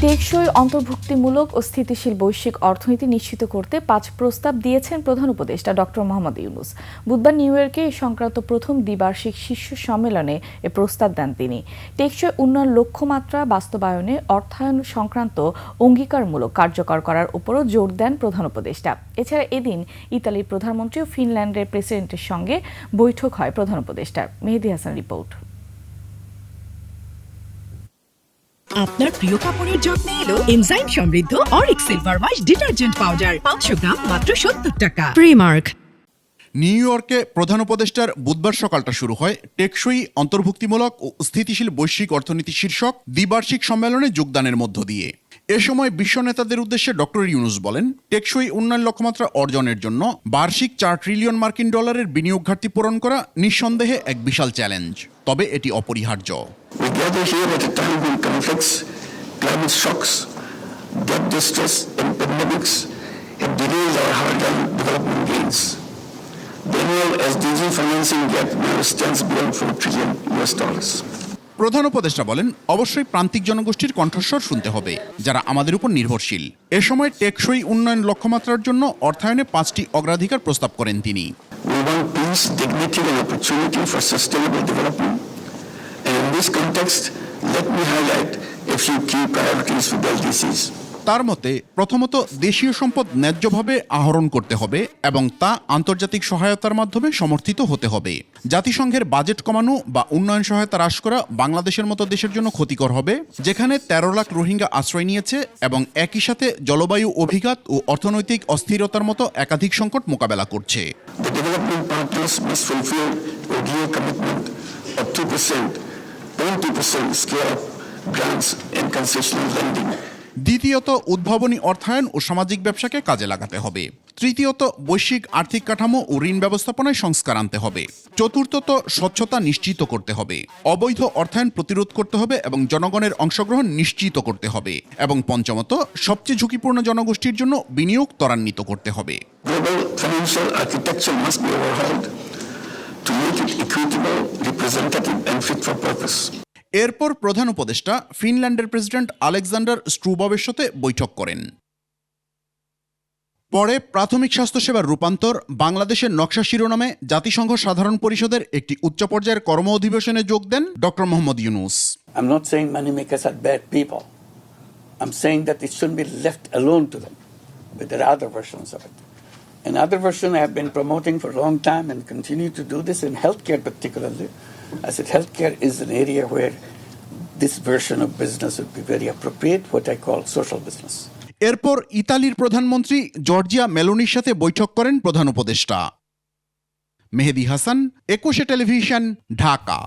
টেকসই অন্তর্ভুক্তিমূলক ও স্থিতিশীল বৈশ্বিক অর্থনীতি নিশ্চিত করতে 5 প্রস্তাব দিয়েছেন প্রধান উপদেষ্টা ডক্টর মোহাম্মদ ইউনূস। বুধবার নিউ ইয়র্কে এই সংক্রান্ত প্রথম দ্বিবার্ষিক শীর্ষ সম্মেলনে এ প্রস্তাব দেন তিনি। টেকসই উন্নয়ন লক্ষ্যমাত্রা বাস্তবায়নে অর্থায়ন সংক্রান্ত অঙ্গীকারমূলক কার্যকর করার উপরও জোর দেন প্রধান উপদেষ্টা। এছাড়া এদিন ইতালির প্রধানমন্ত্রী ও ফিনল্যান্ডের প্রেসিডেন্টের সঙ্গে বৈঠক হয় প্রধান উপদেষ্টার। মেহেদী হাসান রিপোর্ট। আপনার প্রিয় কাপড়ের যত্নে এলো এনজাইম সমৃদ্ধ Arik silver wash detergent powder 500 গ্রাম মাত্র 70 টাকা। প্রিমার্ক। নিউ ইয়র্কে প্রধান উপদেষ্টার বুধবার সকালটা শুরু হয় টেকসই অন্তর্ভুক্তিমূলক ও স্থিতিশীল বৈশ্বিক অর্থনীতি শীর্ষক দ্বিবার্ষিক সম্মেলনে যোগদানের মধ্য দিয়ে। এ সময় বিশ্ব নেতাদের উদ্দেশ্যে ডক্টর ইউনূস বলেন, টেকসই উন্নয়ন লক্ষ্যমাত্রা অর্জনের জন্য বার্ষিক $4 ট্রিলিয়ন বিনিয়োগ ঘাটতি পূরণ করা নিঃসন্দেহে এক বিশাল চ্যালেঞ্জ, তবে এটি অপরিহার্য। Climate shocks, debt distress, and pandemics have derailed our hard-earned development gains. The annual SDG financing gap now stands beyond $4 trillion. প্রধান উপদেষ্টা বলেন, অবশ্যই প্রান্তিক জনগোষ্ঠীর কণ্ঠস্বর শুনতে হবে, যারা আমাদের উপর নির্ভরশীল। এ সময় টেকসই উন্নয়ন লক্ষ্যমাত্রার জন্য অর্থায়নে 5টি অগ্রাধিকার প্রস্তাব করেন তিনি। We want peace, dignity, and opportunity for sustainable development. And in this context, let me highlight a few key priorities for the LDCs. তার মতে, প্রথমত দেশীয় সম্পদ ন্যায্যভাবে আহরণ করতে হবে এবং তা আন্তর্জাতিক সহায়তার মাধ্যমে সমর্থিত হতে হবে। জাতিসংঘের বাজেট কমানো বা উন্নয়ন সহায়তা হ্রাস করা বাংলাদেশের মতো দেশের জন্য ক্ষতিকর হবে, যেখানে 13 লাখ রোহিঙ্গা আশ্রয় নিয়েছে এবং একই সাথে জলবায়ু অভিঘাত ও অর্থনৈতিক অস্থিরতার মতো একাধিক সংকট মোকাবেলা করছে। The development partners must fulfill ODA commitment of 2%, 20% scale-up grants and concessional lending. দ্বিতীয়ত, উদ্ভাবনী অর্থায়ন ও সামাজিক ব্যবসাকে কাজে লাগাতে হবে। তৃতীয়ত, বৈশ্বিক আর্থিক কাঠামো ও ঋণ ব্যবস্থাপনায় সংস্কার আনতে হবে। চতুর্থত, স্বচ্ছতা নিশ্চিত করতে হবে, অবৈধ অর্থায়ন প্রতিরোধ করতে হবে এবং জনগণের অংশগ্রহণ নিশ্চিত করতে হবে। এবং পঞ্চমত, সবচেয়ে ঝুঁকিপূর্ণ জনগোষ্ঠীর জন্য বিনিয়োগ ত্বরান্বিত করতে হবে। Global financial architecture must be overhauled to make it equitable, representative, and fit for purpose. এরপর প্রধান উপদেষ্টা ফিনল্যান্ডের প্রেসিডেন্ট আলেকজান্ডার স্ট্রুববের সাথে বৈঠক করেন। পরে প্রাথমিক স্বাস্থ্যসেবার রূপান্তর বাংলাদেশের নকশা শিরোনামে জাতিসংঘ সাধারণ পরিষদের একটি উচ্চ পর্যায়ের কর্ম অধিবেশনে যোগ দেন doctor Muhammad Yunus. I'm not saying money makers are bad people. I'm saying that it shouldn't be left alone to them. But there are other versions of it. Another version I have been promoting for a long time and continue to do this in healthcare particularly. I said healthcare is an area where this version of business would be very appropriate, what I call social business. এরপর ইতালির প্রধানমন্ত্রী Georgia মেলোনির সাথে বৈঠক করেন প্রধান উপদেষ্টা। মেহেদী Hasan, 21 television, Dhaka.